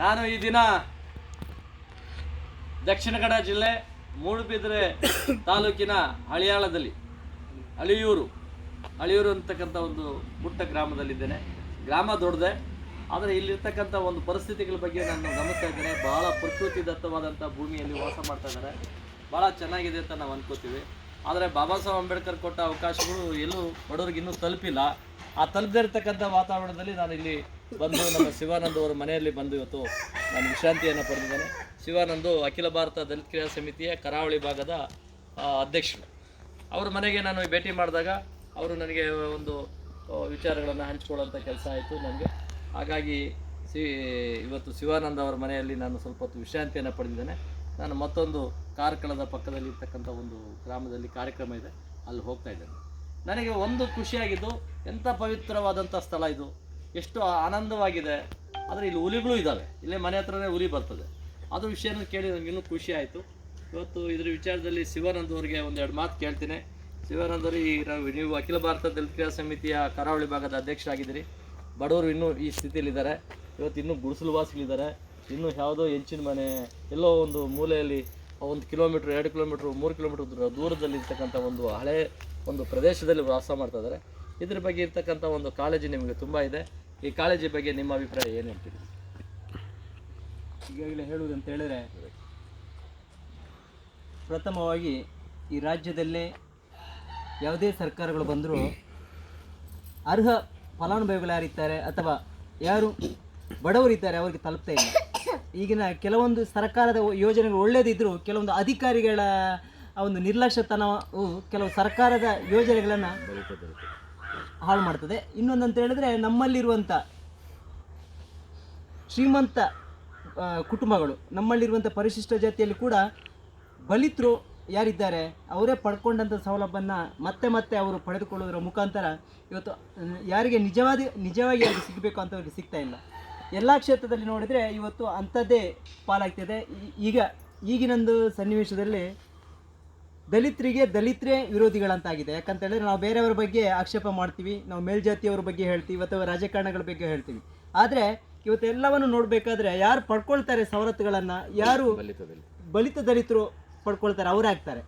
ನಾನು ಈ ದಿನ ದಕ್ಷಿಣ ಕನ್ನಡ ಜಿಲ್ಲೆ ಮೂಡುಬಿದಿರೆ ತಾಲೂಕಿನ ಹಳಿಯಾಳದಲ್ಲಿ ಅಳಿಯೂರು ಅಂತಕ್ಕಂಥ ಒಂದು ಪುಟ್ಟ ಗ್ರಾಮದಲ್ಲಿದ್ದೇನೆ. ಗ್ರಾಮ ದೊಡ್ಡದೆ, ಆದರೆ ಇಲ್ಲಿರ್ತಕ್ಕಂಥ ಒಂದು ಪರಿಸ್ಥಿತಿಗಳ ಬಗ್ಗೆ ನಾನು ಗಮನಿಸ್ತಾ ಇದ್ದೇನೆ. ಬಹಳ ಪ್ರಕೃತಿ ದತ್ತವಾದಂಥ ಭೂಮಿಯಲ್ಲಿ ವಾಸ ಮಾಡ್ತಾ ಇದ್ದಾರೆ. ಭಾಳ ಚೆನ್ನಾಗಿದೆ ಅಂತ ನಾವು ಅನ್ಕೋತೀವಿ. ಆದರೆ ಬಾಬಾ ಸಾಹೇಬ್ ಅಂಬೇಡ್ಕರ್ ಕೊಟ್ಟ ಅವಕಾಶಗಳು ಎಲ್ಲೂ ಬಡವರಿಗೆ ಇನ್ನೂ ತಲುಪಿಲ್ಲ. ಆ ತಲುಪದೇ ಇರತಕ್ಕಂಥ ವಾತಾವರಣದಲ್ಲಿ ನಾನು ಇಲ್ಲಿ ಬಂದು ನಮ್ಮ ಶಿವಾನಂದ್ ಅವರ ಮನೆಯಲ್ಲಿ ಬಂದು ಇವತ್ತು ನಾನು ವಿಶ್ರಾಂತಿಯನ್ನು ಪಡೆದಿದ್ದೇನೆ. ಶಿವಾನಂದ್ ಅಖಿಲ ಭಾರತ ದಲಿತ ಕ್ರಿಯಾ ಸಮಿತಿಯ ಕರಾವಳಿ ಭಾಗದ ಅಧ್ಯಕ್ಷರು. ಅವರ ಮನೆಗೆ ನಾನು ಭೇಟಿ ಮಾಡಿದಾಗ ಅವರು ನನಗೆ ಒಂದು ವಿಚಾರಗಳನ್ನು ಹಂಚಿಕೊಳ್ಳುವಂಥ ಕೆಲಸ ಆಯಿತು ನನಗೆ. ಹಾಗಾಗಿ ಇವತ್ತು ಶಿವಾನಂದ್ ಅವರ ಮನೆಯಲ್ಲಿ ನಾನು ಸ್ವಲ್ಪ ಹೊತ್ತು ವಿಶ್ರಾಂತಿಯನ್ನು ಪಡೆದಿದ್ದೇನೆ. ನಾನು ಮತ್ತೊಂದು ಕಾರ್ಕಳದ ಪಕ್ಕದಲ್ಲಿ ಇರ್ತಕ್ಕಂಥ ಒಂದು ಗ್ರಾಮದಲ್ಲಿ ಕಾರ್ಯಕ್ರಮ ಇದೆ, ಅಲ್ಲಿ ಹೋಗ್ತಾ ಇದ್ದೇನೆ. ನನಗೆ ಒಂದು ಖುಷಿಯಾಗಿದ್ದು, ಎಂಥ ಪವಿತ್ರವಾದಂಥ ಸ್ಥಳ ಇದು, ಎಷ್ಟು ಆನಂದವಾಗಿದೆ. ಆದರೆ ಇಲ್ಲಿ ಹುಲಿಗಳು ಇದ್ದಾವೆ, ಇಲ್ಲೇ ಮನೆ ಹತ್ರನೇ ಹುಲಿ ಬರ್ತದೆ. ಅದು ವಿಷಯನ ಕೇಳಿ ನನಗೆ ಇನ್ನೂ ಖುಷಿ ಆಯಿತು. ಇವತ್ತು ಇದ್ರ ವಿಚಾರದಲ್ಲಿ ಶಿವಾನಂದ್ ಅವರಿಗೆ ಒಂದೆರಡು ಮಾತು ಕೇಳ್ತೀನಿ. ಶಿವಾನಂದ್ ಅವರು, ನೀವು ಅಖಿಲ ಭಾರತ ದಲಿತ ಕ್ರಿಯಾ ಸಮಿತಿಯ ಕರಾವಳಿ ಭಾಗದ ಅಧ್ಯಕ್ಷರಾಗಿದ್ದೀರಿ. ಬಡವರು ಇನ್ನೂ ಈ ಸ್ಥಿತಿಯಲ್ಲಿದ್ದಾರೆ. ಇವತ್ತು ಇನ್ನೂ ಗುಡಿಸಲು ವಾಸಿಗಳಿದ್ದಾರೆ. ಇನ್ನೂ ಯಾವುದೋ ಹೆಂಚಿನ ಮನೆ ಎಲ್ಲೋ ಒಂದು ಮೂಲೆಯಲ್ಲಿ 1 ಕಿಲೋಮೀಟ್ರ್ 2 ಕಿಲೋಮೀಟ್ರ್ 3 ಕಿಲೋಮೀಟ್ರ್ ದೂರದಲ್ಲಿ ಇರ್ತಕ್ಕಂಥ ಒಂದು ಹಳೆ ಒಂದು ಪ್ರದೇಶದಲ್ಲಿ ವಾಸ ಮಾಡ್ತಾ ಇದ್ದಾರೆ. ಇದ್ರ ಬಗ್ಗೆ ಇರ್ತಕ್ಕಂಥ ಒಂದು ಕಾಳಜಿ ನಿಮಗೆ ತುಂಬ ಇದೆ. ಈ ಕಾಳಜಿ ಬಗ್ಗೆ ನಿಮ್ಮ ಅಭಿಪ್ರಾಯ ಏನು ಹೇಳ್ತೀರಿ? ಈಗಾಗಲೇ ಹೇಳುವುದಂತ ಹೇಳಿದರೆ, ಪ್ರಥಮವಾಗಿ ಈ ರಾಜ್ಯದಲ್ಲೇ ಯಾವುದೇ ಸರ್ಕಾರಗಳು ಬಂದರೂ ಅರ್ಹ ಫಲಾನುಭವಿಗಳು ಯಾರಿದ್ದಾರೆ ಅಥವಾ ಯಾರು ಬಡವರಿದ್ದಾರೆ ಅವರಿಗೆ ತಲುಪ್ತಾ ಇಲ್ಲ. ಈಗಿನ ಕೆಲವೊಂದು ಸರ್ಕಾರದ ಯೋಜನೆಗಳು ಒಳ್ಳೆಯದಿದ್ದರೂ ಕೆಲವೊಂದು ಅಧಿಕಾರಿಗಳ ಒಂದು ನಿರ್ಲಕ್ಷ್ಯತನವು ಕೆಲವು ಸರ್ಕಾರದ ಯೋಜನೆಗಳನ್ನು ಹಾಳು ಮಾಡ್ತದೆ. ಇನ್ನೊಂದಂತ ಹೇಳಿದ್ರೆ, ನಮ್ಮಲ್ಲಿರುವಂಥ ಶ್ರೀಮಂತ ಕುಟುಂಬಗಳು, ನಮ್ಮಲ್ಲಿರುವಂಥ ಪರಿಶಿಷ್ಟ ಜಾತಿಯಲ್ಲಿ ಕೂಡ ಬಲಿತರು ಯಾರಿದ್ದಾರೆ ಅವರೇ ಪಡ್ಕೊಂಡಂಥ ಸೌಲಭ್ಯವನ್ನು ಮತ್ತೆ ಮತ್ತೆ ಅವರು ಪಡೆದುಕೊಳ್ಳುವುದರ ಮುಖಾಂತರ ಇವತ್ತು ಯಾರಿಗೆ ನಿಜವಾಗಿ ಯಾರಿಗೆ ಸಿಗಬೇಕು ಅಂತವ್ರಿಗೆ ಸಿಗ್ತಾ ಇಲ್ಲ. ಎಲ್ಲ ಕ್ಷೇತ್ರದಲ್ಲಿ ನೋಡಿದರೆ ಇವತ್ತು ಅಂಥದ್ದೇ ಪಾಲಾಗ್ತಿದೆ. ಈಗಿನೊಂದು ಸನ್ನಿವೇಶದಲ್ಲಿ ದಲಿತರೇ ವಿರೋಧಿಗಳಂತಾಗಿದೆ. ಯಾಕಂತ ಹೇಳಿದ್ರೆ, ನಾವು ಬೇರೆಯವರ ಬಗ್ಗೆ ಆಕ್ಷೇಪ ಮಾಡ್ತೀವಿ, ನಾವು ಮೇಲ್ಜಾತಿಯವರ ಬಗ್ಗೆ ಹೇಳ್ತೀವಿ ಅಥವಾ ರಾಜಕಾರಣಗಳ ಬಗ್ಗೆ ಹೇಳ್ತೀವಿ. ಆದರೆ ಇವತ್ತು ಎಲ್ಲವನ್ನು ನೋಡಬೇಕಾದ್ರೆ ಯಾರು ಪಡ್ಕೊಳ್ತಾರೆ ಸವಲತ್ತುಗಳನ್ನು, ಯಾರು ಬಲಿತ ದಲಿತರು ಪಡ್ಕೊಳ್ತಾರೆ ಅವರೇ ಆಗ್ತಾರೆ.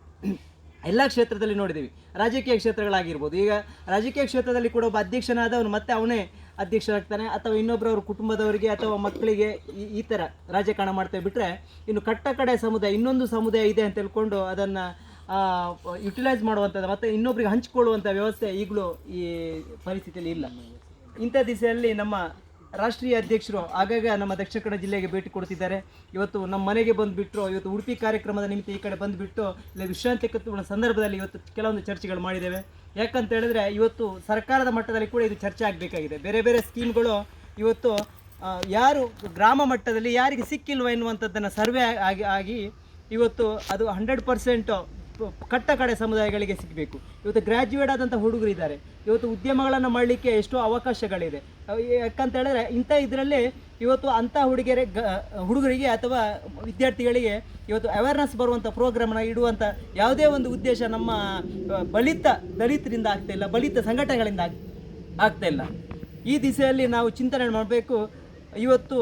ಎಲ್ಲ ಕ್ಷೇತ್ರದಲ್ಲಿ ನೋಡಿದ್ದೀವಿ. ರಾಜಕೀಯ ಕ್ಷೇತ್ರಗಳಾಗಿರ್ಬೋದು, ಈಗ ರಾಜಕೀಯ ಕ್ಷೇತ್ರದಲ್ಲಿ ಕೂಡ ಒಬ್ಬ ಅಧ್ಯಕ್ಷನಾದವನು ಮತ್ತೆ ಅವನೇ ಅಧ್ಯಕ್ಷರಾಗ್ತಾನೆ, ಅಥವಾ ಇನ್ನೊಬ್ಬರವ್ರ ಕುಟುಂಬದವರಿಗೆ ಅಥವಾ ಮಕ್ಕಳಿಗೆ ಈ ಥರ ರಾಜಕಾರಣ ಮಾಡ್ತೇವೆ. ಬಿಟ್ಟರೆ ಇನ್ನು ಕಡೆ ಸಮುದಾಯ, ಇನ್ನೊಂದು ಸಮುದಾಯ ಇದೆ ಅಂತ ತಿಳ್ಕೊಂಡು ಅದನ್ನು ಯುಟಿಲೈಸ್ ಮಾಡುವಂಥದ್ದು ಮತ್ತು ಇನ್ನೊಬ್ಬರಿಗೆ ಹಂಚಿಕೊಳ್ಳುವಂಥ ವ್ಯವಸ್ಥೆ ಈಗಲೂ ಈ ಪರಿಸ್ಥಿತಿಯಲ್ಲಿ ಇಲ್ಲ. ಇಂಥ ದಿಸೆಯಲ್ಲಿ ನಮ್ಮ ರಾಷ್ಟ್ರೀಯ ಅಧ್ಯಕ್ಷರು ಆಗಾಗ ನಮ್ಮ ದಕ್ಷಿಣ ಕನ್ನಡ ಜಿಲ್ಲೆಗೆ ಭೇಟಿ ಕೊಡ್ತಿದ್ದಾರೆ. ಇವತ್ತು ನಮ್ಮ ಮನೆಗೆ ಬಂದುಬಿಟ್ಟು, ಇವತ್ತು ಉಡುಪಿ ಕಾರ್ಯಕ್ರಮದ ನಿಮಿತ್ತ ಈ ಕಡೆ ಬಂದುಬಿಟ್ಟು ಇಲ್ಲಿ ವಿಶ್ರಾಂತಿ ಕತ್ತುಗಳ ಸಂದರ್ಭದಲ್ಲಿ ಇವತ್ತು ಕೆಲವೊಂದು ಚರ್ಚೆಗಳು ಮಾಡಿದ್ದೇವೆ. ಯಾಕಂತ ಹೇಳಿದ್ರೆ, ಇವತ್ತು ಸರ್ಕಾರದ ಮಟ್ಟದಲ್ಲಿ ಕೂಡ ಇದು ಚರ್ಚೆ ಆಗಬೇಕಾಗಿದೆ. ಬೇರೆ ಬೇರೆ ಸ್ಕೀಮ್ಗಳು ಇವತ್ತು ಯಾರು ಗ್ರಾಮ ಮಟ್ಟದಲ್ಲಿ ಯಾರಿಗೆ ಸಿಕ್ಕಿಲ್ವ ಎನ್ನುವಂಥದ್ದನ್ನು ಸರ್ವೆ ಆಗಿ ಇವತ್ತು ಅದು 100% ಕಡೆ ಸಮುದಾಯಗಳಿಗೆ ಸಿಗಬೇಕು. ಇವತ್ತು ಗ್ರ್ಯಾಜುಯೇಟ್ ಆದಂಥ ಹುಡುಗರಿದ್ದಾರೆ, ಇವತ್ತು ಉದ್ಯಮಗಳನ್ನು ಮಾಡಲಿಕ್ಕೆ ಎಷ್ಟೋ ಅವಕಾಶಗಳಿದೆ. ಯಾಕಂತ ಹೇಳಿದ್ರೆ, ಇಂಥ ಇದರಲ್ಲಿ ಇವತ್ತು ಅಂಥ ಹುಡುಗರಿಗೆ ಅಥವಾ ವಿದ್ಯಾರ್ಥಿಗಳಿಗೆ ಇವತ್ತು ಅವೇರ್ನೆಸ್ ಬರುವಂಥ ಪ್ರೋಗ್ರಾಮ್ನ ಇಡುವಂಥ ಯಾವುದೇ ಒಂದು ಉದ್ದೇಶ ನಮ್ಮ ಬಲಿತ ದಲಿತರಿಂದ ಆಗ್ತಾಯಿಲ್ಲ, ಬಲಿತ ಸಂಘಟನೆಗಳಿಂದ ಆಗ್ತಾ ಇಲ್ಲ. ಈ ದಿಸೆಯಲ್ಲಿ ನಾವು ಚಿಂತನೆ ಮಾಡಬೇಕು. ಇವತ್ತು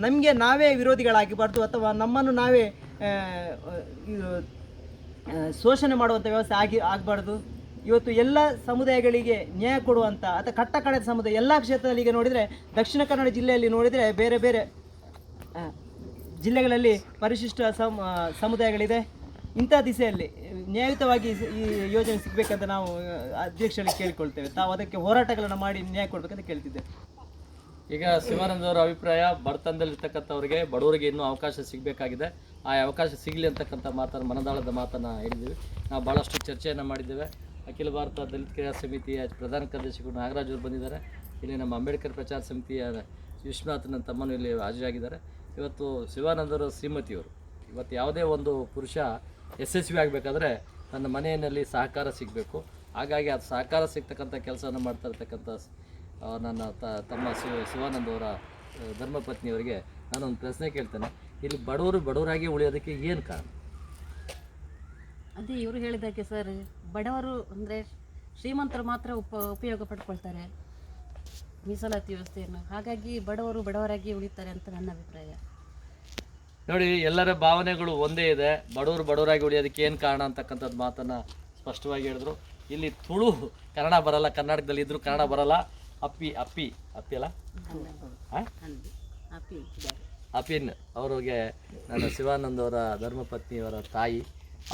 ನಮಗೆ ನಾವೇ ವಿರೋಧಿಗಳಾಗಬಾರ್ದು ಅಥವಾ ನಮ್ಮನ್ನು ನಾವೇ ಶೋಷಣೆ ಮಾಡುವಂಥ ವ್ಯವಸ್ಥೆ ಆಗಬಾರ್ದು. ಇವತ್ತು ಎಲ್ಲ ಸಮುದಾಯಗಳಿಗೆ ನ್ಯಾಯ ಕೊಡುವಂಥ ಅಥವಾ ಕಡೆ ಸಮುದಾಯ ಎಲ್ಲ ಕ್ಷೇತ್ರದಲ್ಲಿ ಈಗ ನೋಡಿದರೆ, ದಕ್ಷಿಣ ಕನ್ನಡ ಜಿಲ್ಲೆಯಲ್ಲಿ ನೋಡಿದರೆ ಬೇರೆ ಬೇರೆ ಜಿಲ್ಲೆಗಳಲ್ಲಿ ಪರಿಶಿಷ್ಟ ಸಮುದಾಯಗಳಿದೆ. ಇಂಥ ದಿಸೆಯಲ್ಲಿ ನ್ಯಾಯಯುತವಾಗಿ ಈ ಯೋಜನೆ ಸಿಗಬೇಕಂತ ನಾವು ಅಧ್ಯಕ್ಷರಿಗೆ ಕೇಳಿಕೊಳ್ತೇವೆ. ತಾವು ಅದಕ್ಕೆ ಹೋರಾಟಗಳನ್ನು ಮಾಡಿ ನ್ಯಾಯ ಕೊಡಬೇಕಂತ ಕೇಳ್ತಿದ್ದೇವೆ. ಈಗ ಶಿವಾನಂದ್ ಅವರ ಅಭಿಪ್ರಾಯ, ಬಡತನದಲ್ಲಿರ್ತಕ್ಕಂಥವ್ರಿಗೆ ಬಡವರಿಗೆ ಇನ್ನೂ ಅವಕಾಶ ಸಿಗಬೇಕಾಗಿದೆ. ಆ ಅವಕಾಶ ಸಿಗಲಿ ಅಂತಕ್ಕಂಥ ಮಾತನ್ನು, ಮನದಾಳದ ಮಾತನ್ನು ಹೇಳಿದ್ದೀವಿ. ನಾವು ಭಾಳಷ್ಟು ಚರ್ಚೆಯನ್ನು ಮಾಡಿದ್ದೇವೆ. ಅಖಿಲ ಭಾರತ ದಲಿತ ಕ್ರಿಯಾ ಸಮಿತಿಯ ಪ್ರಧಾನ ಕಾರ್ಯದರ್ಶಿಗಳು ನಾಗರಾಜ್ ಅವರು ಬಂದಿದ್ದಾರೆ. ಇಲ್ಲಿ ನಮ್ಮ ಅಂಬೇಡ್ಕರ್ ಪ್ರಚಾರ ಸಮಿತಿಯ ವಿಶ್ವನಾಥನ ತಮ್ಮನು ಇಲ್ಲಿ ಹಾಜರಾಗಿದ್ದಾರೆ. ಇವತ್ತು ಶಿವಾನಂದರ ಶ್ರೀಮತಿಯವರು, ಇವತ್ತು ಯಾವುದೇ ಒಂದು ಪುರುಷ ಯಶಸ್ವಿ ಆಗಬೇಕಾದ್ರೆ ನನ್ನ ಮನೆಯಲ್ಲಿ ಸಹಕಾರ ಸಿಗಬೇಕು. ಹಾಗಾಗಿ ಅದು ಸಹಕಾರ ಸಿಗ್ತಕ್ಕಂಥ ಕೆಲಸವನ್ನು ಮಾಡ್ತಾ ಇರ್ತಕ್ಕಂಥ ನನ್ನ ತಮ್ಮ ಶಿವಾನಂದ್ ಅವರ ಧರ್ಮಪತ್ನಿಯವರಿಗೆ ನಾನೊಂದು ಪ್ರಶ್ನೆ ಕೇಳ್ತೇನೆ. ಇಲ್ಲಿ ಬಡವರಾಗಿ ಉಳಿಯೋದಕ್ಕೆ ಏನು ಕಾರಣ? ಅದೇ ಇವರು ಹೇಳಿದ್ದಕ್ಕೆ ಸರ್, ಬಡವರು ಅಂದರೆ ಶ್ರೀಮಂತರು ಮಾತ್ರ ಉಪಯೋಗ ಪಡ್ಕೊಳ್ತಾರೆ. ಮೀಸಲಾತಿ ವ್ಯವಸ್ಥೆಯನ್ನು. ಹಾಗಾಗಿ ಬಡವರು ಬಡವರಾಗಿ ಉಳಿತಾರೆ ಅಂತ ನನ್ನ ಅಭಿಪ್ರಾಯ. ನೋಡಿ, ಎಲ್ಲರ ಭಾವನೆಗಳು ಒಂದೇ ಇದೆ. ಬಡವರು ಬಡವರಾಗಿ ಉಳಿಯೋದಕ್ಕೆ ಏನು ಕಾರಣ ಅಂತಕ್ಕಂಥದ್ದು ಮಾತನ್ನು ಸ್ಪಷ್ಟವಾಗಿ ಹೇಳಿದ್ರು. ಇಲ್ಲಿ ತುಳು ಕನ್ನಡ ಬರಲ್ಲ, ಕರ್ನಾಟಕದಲ್ಲಿ ಇದ್ದರೂ ಕನ್ನಡ ಬರಲ್ಲ. ಅಪ್ಪಿ ಅಪ್ಪಿ ಅಪ್ಪಿ ಅಲ್ಲ ಅಪಿನ್ ಅವ್ರಿಗೆ ನನ್ನ ಶಿವಾನಂದ್ ಅವರ ಧರ್ಮಪತ್ನಿಯವರ ತಾಯಿ,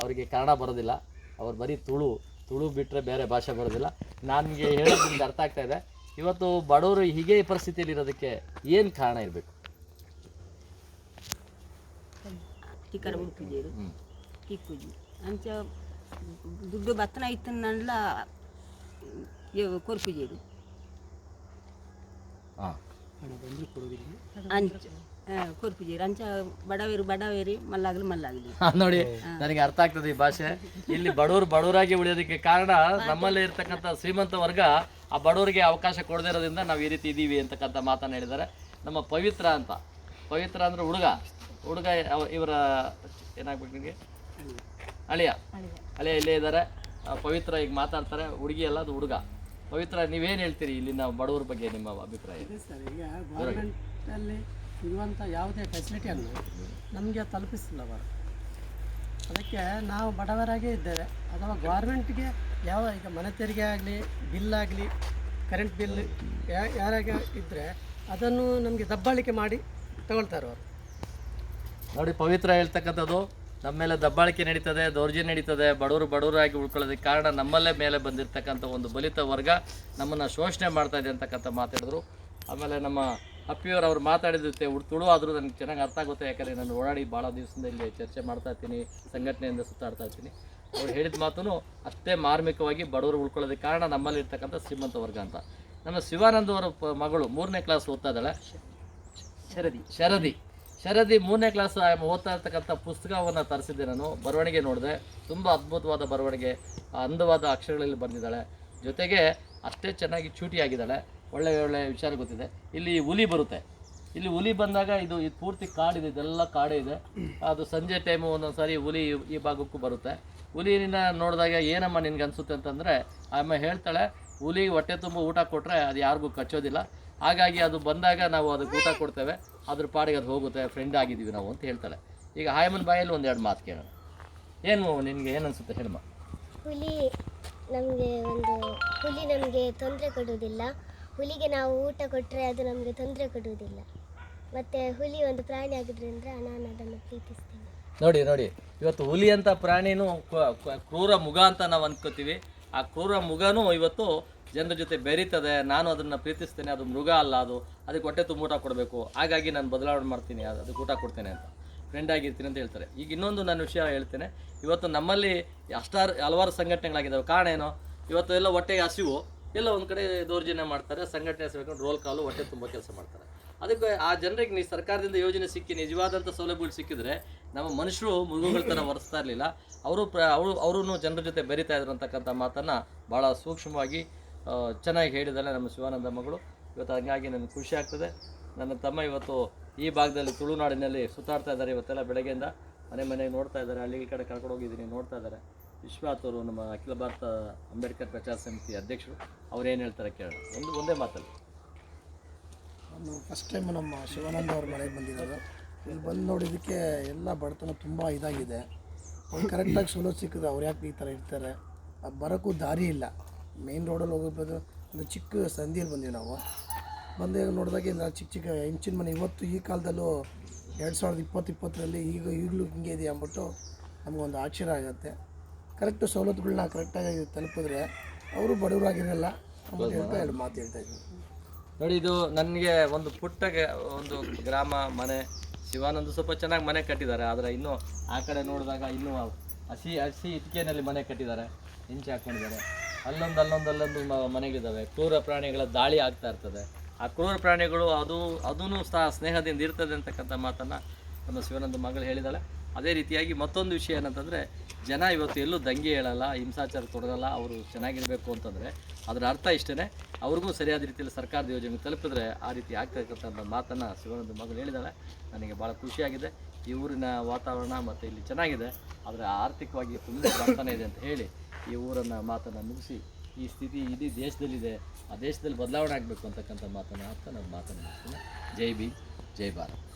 ಅವರಿಗೆ ಕನ್ನಡ ಬರೋದಿಲ್ಲ. ಅವ್ರು ಬರೀ ತುಳು ಬಿಟ್ಟರೆ ಬೇರೆ ಭಾಷೆ ಬರೋದಿಲ್ಲ. ನನಗೆ ಹೇಳೋದು ನಿಮ್ಗೆ ಅರ್ಥ ಆಗ್ತಾ ಇದೆ. ಇವತ್ತು ಬಡವರು ಹೀಗೆ ಪರಿಸ್ಥಿತಿಯಲ್ಲಿ ಇರೋದಕ್ಕೆ ಏನು ಕಾರಣ ಇರಬೇಕು? ಟಿಕರ ಉಡುಪಿಜೇರು ಟಿಕ್ಕುಜಿ ಅಂಚ ದುಡ್ಡು ಬತ್ತನ ಇತ್ತನ್ನೆಲ್ಲ ಕೊರ್ಪುಜೇರು ಅಂಚ ಕೊರ್ಪುಜೇರು ಅಂಚ ಬಡವೇರಿ ಮಲ್ಲಾಗಲಿ ನೋಡಿ, ನನಗೆ ಅರ್ಥ ಆಗ್ತದೆ ಈ ಭಾಷೆ. ಇಲ್ಲಿ ಬಡವರು ಬಡವರಾಗಿ ಉಳಿಯೋದಕ್ಕೆ ಕಾರಣ ನಮ್ಮಲ್ಲಿ ಇರ್ತಕ್ಕಂಥ ಶ್ರೀಮಂತ ವರ್ಗ ಆ ಬಡವರಿಗೆ ಅವಕಾಶ ಕೊಡದೇ ಇರೋದ್ರಿಂದ ನಾವು ಈ ರೀತಿ ಇದ್ದೀವಿ ಅಂತಕ್ಕಂಥ ಮಾತನ್ನು ಹೇಳಿದ್ದಾರೆ. ನಮ್ಮ ಪವಿತ್ರ ಅಂದ್ರೆ ಹುಡುಗ ಇವರ ಏನಾಗ್ಬೇಕು ನಿಮಗೆ? ಅಳಿಯ ಇಲ್ಲೇ ಇದ್ದಾರೆ. ಪವಿತ್ರ ಈಗ ಮಾತಾಡ್ತಾರೆ. ಹುಡುಗಿ ಅಲ್ಲ, ಅದು ಹುಡುಗ. ಪವಿತ್ರ, ನೀವೇನು ಹೇಳ್ತೀರಿ ಇಲ್ಲಿನ ಬಡವರ ಬಗ್ಗೆ ನಿಮ್ಮ ಅಭಿಪ್ರಾಯ? ಸರ್, ಈಗ ಗೌರ್ಮೆಂಟಲ್ಲಿ ಇರುವಂಥ ಯಾವುದೇ ಫೆಸಿಲಿಟಿಯನ್ನು ನಮಗೆ ತಲುಪಿಸಿಲ್ಲ ಅವರು. ಅದಕ್ಕೆ ನಾವು ಬಡವರಾಗೇ ಇದ್ದೇವೆ. ಅಥವಾ ಗೌರ್ಮೆಂಟ್ಗೆ ಈಗ ಮನೆ ತೆರಿಗೆ ಆಗಲಿ, ಬಿಲ್ ಆಗಲಿ, ಕರೆಂಟ್ ಬಿಲ್ ಯಾರಾಗ ಇದ್ದರೆ ಅದನ್ನು ನಮಗೆ ದಬ್ಬಾಳಿಕೆ ಮಾಡಿ ತಗೊಳ್ತಾರೆ ಅವರು. ನೋಡಿ, ಪವಿತ್ರ ಹೇಳ್ತಕ್ಕಂಥದ್ದು ನಮ್ಮ ಮೇಲೆ ದಬ್ಬಾಳಿಕೆ ನಡೀತದೆ, ದೌರ್ಜನ್ಯ ನಡೀತದೆ. ಬಡವರಾಗಿ ಉಳ್ಕೊಳ್ಳೋದಕ್ಕೆ ಕಾರಣ ನಮ್ಮಲ್ಲೇ ಮೇಲೆ ಬಂದಿರತಕ್ಕಂಥ ಒಂದು ಬಲಿತ ವರ್ಗ ನಮ್ಮನ್ನು ಶೋಷಣೆ ಮಾಡ್ತಾ ಇದೆ ಅಂತಕ್ಕಂಥ ಮಾತಾಡಿದ್ರು. ಆಮೇಲೆ ನಮ್ಮ ಅಪ್ಪಿಯವರು ಅವ್ರು ಮಾತಾಡಿರುತ್ತೆ ತುಳು ಆದರೂ ನನಗೆ ಚೆನ್ನಾಗಿ ಅರ್ಥ ಆಗುತ್ತೆ. ಯಾಕಂದರೆ ನಾನು ಓಡಾಡಿ ಭಾಳ ದಿವಸದಿಂದ ಇಲ್ಲಿ ಚರ್ಚೆ ಮಾಡ್ತಾ ಇರ್ತೀನಿ, ಸಂಘಟನೆಯಿಂದ ಸುತ್ತಾಡ್ತಾ ಇರ್ತೀನಿ. ಅವ್ರು ಹೇಳಿದ ಮಾತು ಅಷ್ಟೇ ಮಾರ್ಮಿಕವಾಗಿ ಬಡವರು ಉಳ್ಕೊಳ್ಳೋದಕ್ಕೆ ಕಾರಣ ನಮ್ಮಲ್ಲಿ ಇರ್ತಕ್ಕಂಥ ಶ್ರೀಮಂತ ವರ್ಗ ಅಂತ. ನಮ್ಮ ಶಿವಾನಂದ್ ಅವರ ಮಗಳು 3ನೇ ಕ್ಲಾಸ್ ಓದ್ತಾ ಇದ್ದಾಳೆ, ಶರದಿ 3ನೇ ಕ್ಲಾಸ್ ಓದ್ತಾ ಇರ್ತಕ್ಕಂಥ ಪುಸ್ತಕವನ್ನು ತರಿಸಿದ್ದೆ ನಾನು. ಬರವಣಿಗೆ ನೋಡಿದೆ, ತುಂಬ ಅದ್ಭುತವಾದ ಬರವಣಿಗೆ, ಅಂದವಾದ ಅಕ್ಷರಗಳಲ್ಲಿ ಬಂದಿದ್ದಾಳೆ. ಜೊತೆಗೆ ಅಷ್ಟೇ ಚೆನ್ನಾಗಿ ಚೂಟಿಯಾಗಿದ್ದಾಳೆ. ಒಳ್ಳೆ ವಿಚಾರ ಗೊತ್ತಿದೆ. ಇಲ್ಲಿ ಹುಲಿ ಬರುತ್ತೆ. ಇಲ್ಲಿ ಹುಲಿ ಬಂದಾಗ ಇದು ಪೂರ್ತಿ ಕಾಡಿದೆ, ಇದೆಲ್ಲ ಕಾಡೇ ಇದೆ. ಅದು ಸಂಜೆ ಟೈಮು ಒಂದೊಂದು ಸಾರಿ ಹುಲಿ ಈ ಭಾಗಕ್ಕೂ ಬರುತ್ತೆ. ಹುಲಿನ ನೋಡಿದಾಗ ಏನಮ್ಮ ನಿನ್ಗೆ ಅನಿಸುತ್ತೆ ಅಂತಂದರೆ, ಅಮ್ಮ ಹೇಳ್ತಾಳೆ, ಹುಲಿ ಹೊಟ್ಟೆ ತುಂಬ ಊಟ ಕೊಟ್ಟರೆ ಅದು ಯಾರಿಗೂ ಕಚ್ಚೋದಿಲ್ಲ. ಹಾಗಾಗಿ ಅದು ಬಂದಾಗ ನಾವು ಅದಕ್ಕೆ ಊಟ ಕೊಡ್ತೇವೆ, ಅದ್ರ ಪಾಡಿಗೆ ಅದು ಹೋಗುತ್ತೆ, ಫ್ರೆಂಡ್ ಆಗಿದ್ದೀವಿ ನಾವು ಅಂತ ಹೇಳ್ತಾಳೆ. ಈಗ ಹಾಯಮ್ಮನ ಬಾಯಲ್ಲಿ ಒಂದೆರಡು ಮಾತು ಕೇಳೋಣ. ಏನು ನಿನಗೆ ಏನು ಅನಿಸುತ್ತೆ ಹೇಳಮ್ಮ? ಹುಲಿ ನಮಗೆ ತೊಂದರೆ ಕೊಡುವುದಿಲ್ಲ. ಹುಲಿಗೆ ನಾವು ಊಟ ಕೊಟ್ಟರೆ ಅದು ನಮಗೆ ತೊಂದರೆ ಕೊಡುವುದಿಲ್ಲ. ಮತ್ತು ಹುಲಿ ಒಂದು ಪ್ರಾಣಿ ಆಗಿದ್ದರಿಂದ ನಾನು ಅದನ್ನು ಪ್ರೀತಿಸ್ತೇನೆ. ನೋಡಿ, ಇವತ್ತು ಹುಲಿ ಅಂತ ಪ್ರಾಣಿನೂ ಕ್ರೂರ ಮುಗ ಅಂತ ನಾವು ಅಂದ್ಕೋತೀವಿ. ಆ ಕ್ರೂರ ಮುಗನೂ ಇವತ್ತು ಜನರ ಜೊತೆ ಬೆರೀತದೆ. ನಾನು ಅದನ್ನು ಪ್ರೀತಿಸ್ತೇನೆ, ಅದು ಮೃಗ ಅಲ್ಲ, ಅದಕ್ಕೆ ಹೊಟ್ಟೆ ತುಂಬ ಊಟ ಕೊಡಬೇಕು, ಹಾಗಾಗಿ ನಾನು ಬದಲಾವಣೆ ಮಾಡ್ತೀನಿ, ಅದಕ್ಕೆ ಊಟ ಕೊಡ್ತೇನೆ ಅಂತ, ಫ್ರೆಂಡ್ ಆಗಿರ್ತೀನಿ ಅಂತ ಹೇಳ್ತಾರೆ. ಈಗ ಇನ್ನೊಂದು ನಾನು ವಿಷಯ ಹೇಳ್ತೇನೆ. ಇವತ್ತು ನಮ್ಮಲ್ಲಿ ಹಲವಾರು ಸಂಘಟನೆಗಳಾಗಿದ್ದಾವೆ. ಕಾರಣ ಏನು? ಇವತ್ತು ಎಲ್ಲ ಹೊಟ್ಟೆಗೆ ಹಸಿವು, ಎಲ್ಲ ಒಂದು ಕಡೆ ದೌರ್ಜನ್ಯ ಮಾಡ್ತಾರೆ, ಸಂಘಟನೆ ಸೇರ್ಕೊಂಡು ರೋಲ್ ಕಾಲು ಹೊಟ್ಟೆ ತುಂಬ ಕೆಲಸ ಮಾಡ್ತಾರೆ. ಅದಕ್ಕೆ ಆ ಜನರಿಗೆ ಸರ್ಕಾರದಿಂದ ಯೋಜನೆ ಸಿಕ್ಕಿ ನಿಜವಾದಂಥ ಸೌಲಭ್ಯಗಳು ಸಿಕ್ಕಿದ್ರೆ ನಮ್ಮ ಮನುಷ್ಯರು ಮೃಗಗಳ ಥರ ವರ್ತಿಸ್ತಾ ಇರಲಿಲ್ಲ. ಅವರು ಜನರ ಜೊತೆ ಬೆರೀತಾ ಇದ್ರು ಅಂತಕ್ಕಂಥ ಮಾತನ್ನು ಭಾಳ ಸೂಕ್ಷ್ಮವಾಗಿ ಚೆನ್ನಾಗಿ ಹೇಳಿದ್ದಾರೆ ನಮ್ಮ ಶಿವಾನಂದ ಮಗಳು. ಇವತ್ತು ಹಂಗಾಗಿ ನನಗೆ ಖುಷಿ ಆಗ್ತದೆ. ನನ್ನ ತಮ್ಮ ಇವತ್ತು ಈ ಭಾಗದಲ್ಲಿ ತುಳುನಾಡಿನಲ್ಲಿ ಸುತ್ತಾಡ್ತಾ ಇದ್ದಾರೆ. ಇವತ್ತೆಲ್ಲ ಬೆಳಗ್ಗೆಯಿಂದ ಮನೆಗೆ ನೋಡ್ತಾ ಇದ್ದಾರೆ. ಹಳ್ಳಿ ಕಡೆ ಕರ್ಕೊಂಡು ಹೋಗಿದ್ದೀನಿ, ನೋಡ್ತಾ ಇದ್ದಾರೆ. ವಿಶ್ವನಾಥ್ ಅವರು ನಮ್ಮ ಅಖಿಲ ಭಾರತ ಅಂಬೇಡ್ಕರ್ ಪ್ರಚಾರ ಸಮಿತಿ ಅಧ್ಯಕ್ಷರು, ಅವ್ರೇನು ಹೇಳ್ತಾರೆ ಕೇಳೋಣ. ಒಂದೇ ಮಾತಲ್ಲಿ. ನಾನು ಫಸ್ಟ್ ಟೈಮ್ ನಮ್ಮ ಶಿವಾನಂದ ಅವ್ರ ಮನೆಗೆ ಬಂದಿರೋದು. ಇಲ್ಲಿ ಬಂದು ನೋಡಿದ್ದಕ್ಕೆ ಎಲ್ಲ ಬಡತನ ತುಂಬ ಇದಾಗಿದೆ. ಅವ್ರು ಕರೆಕ್ಟಾಗಿ ಸವಲತ್ತು ಸಿಕ್ಕಿದೆ. ಅವ್ರು ಯಾಕೆ ಈ ಥರ ಇರ್ತಾರೆ? ಬರೋಕ್ಕೂ ದಾರಿ ಇಲ್ಲ. ಮೇನ್ ರೋಡಲ್ಲಿ ಹೋಗೋದು ಒಂದು ಚಿಕ್ಕ ಸಂದಿಯಲ್ಲಿ ಬಂದೀವಿ ನಾವು. ಬಂದಾಗ ನೋಡಿದಾಗ ಇಲ್ಲ ಚಿಕ್ಕ ಹೆಂಚಿನ ಮನೆ. ಇವತ್ತು ಈ ಕಾಲದಲ್ಲೂ 2020-20ರಲ್ಲಿ ಈಗಲೂ ಹಿಂಗೆ ಇದೆ ಅಂದ್ಬಿಟ್ಟು ನಮಗೊಂದು ಆಶ್ಚರ್ಯ ಆಗುತ್ತೆ. ಕರೆಕ್ಟು ಸವಲತ್ತುಗಳನ್ನ ಕರೆಕ್ಟಾಗಿ ತಲುಪಿದ್ರೆ ಅವರು ಬಡವರಾಗಿರಲ್ಲ ಅಂತ ಹೇಳ್ತಾ ಎರಡು ಮಾತು ಹೇಳ್ತಾ ಇದ್ದೀನಿ. ನೋಡಿ, ಇದು ನನಗೆ ಒಂದು ಪುಟ್ಟ ಒಂದು ಗ್ರಾಮ ಮನೆ. ಶಿವಾನಂದ ಸ್ವಲ್ಪ ಚೆನ್ನಾಗಿ ಮನೆ ಕಟ್ಟಿದ್ದಾರೆ. ಆದರೆ ಇನ್ನೂ ಆ ಕಡೆ ನೋಡಿದಾಗ ಇನ್ನೂ ಹಸಿ ಇಟ್ಟಿಗೆನಲ್ಲಿ ಮನೆ ಕಟ್ಟಿದ್ದಾರೆ, ಹೆಂಚು ಹಾಕ್ಕೊಂಡಿದ್ದಾರೆ. ಅಲ್ಲೊಂದು ಮನೆಗಳಿದ್ದಾವೆ. ಕ್ರೂರ ಪ್ರಾಣಿಗಳ ದಾಳಿ ಆಗ್ತಾ ಇರ್ತದೆ. ಆ ಕ್ರೂರ ಪ್ರಾಣಿಗಳು ಅದೂ ಸಹ ಸ್ನೇಹದಿಂದ ಇರ್ತದೆ ಅಂತಕ್ಕಂಥ ಮಾತನ್ನು ನಮ್ಮ ಶಿವಾನಂದ ಮಗಳು ಹೇಳಿದ್ದಾಳೆ. ಅದೇ ರೀತಿಯಾಗಿ ಮತ್ತೊಂದು ವಿಷಯ ಏನಂತಂದರೆ, ಜನ ಇವತ್ತು ಎಲ್ಲೂ ದಂಗೆ ಹೇಳಲ್ಲ, ಹಿಂಸಾಚಾರ ತೊಡಗಲ್ಲ. ಅವರು ಚೆನ್ನಾಗಿರಬೇಕು ಅಂತಂದರೆ ಅದರ ಅರ್ಥ ಇಷ್ಟೇ, ಅವ್ರಿಗೂ ಸರಿಯಾದ ರೀತಿಯಲ್ಲಿ ಸರ್ಕಾರದ ಯೋಜನೆ ತಲುಪಿದ್ರೆ ಆ ರೀತಿ ಆಗ್ತಕ್ಕಂಥ ಮಾತನ್ನು ಶಿವಾನಂದ ಮಗಳು ಹೇಳಿದ್ದಾಳೆ. ನನಗೆ ಭಾಳ ಖುಷಿಯಾಗಿದೆ. ಈ ಊರಿನ ವಾತಾವರಣ ಮತ್ತು ಇಲ್ಲಿ ಚೆನ್ನಾಗಿದೆ, ಆದರೆ ಆರ್ಥಿಕವಾಗಿ ತುಂಬ ಬಡತನ ಇದೆ ಅಂತ ಹೇಳಿ ಈ ಊರನ್ನು ಮಾತನ್ನು ಮುಗಿಸಿ ಈ ಸ್ಥಿತಿ ಇಡೀ ದೇಶದಲ್ಲಿದೆ, ಆ ದೇಶದಲ್ಲಿ ಬದಲಾವಣೆ ಆಗಬೇಕು ಅಂತಕ್ಕಂಥ ಮಾತನ್ನು ನಾನು ಮಾತನ್ನು ಮಾಡ್ತೀನಿ. ಜೈ ಭೀಮ್, ಜೈ ಭಾರತ್.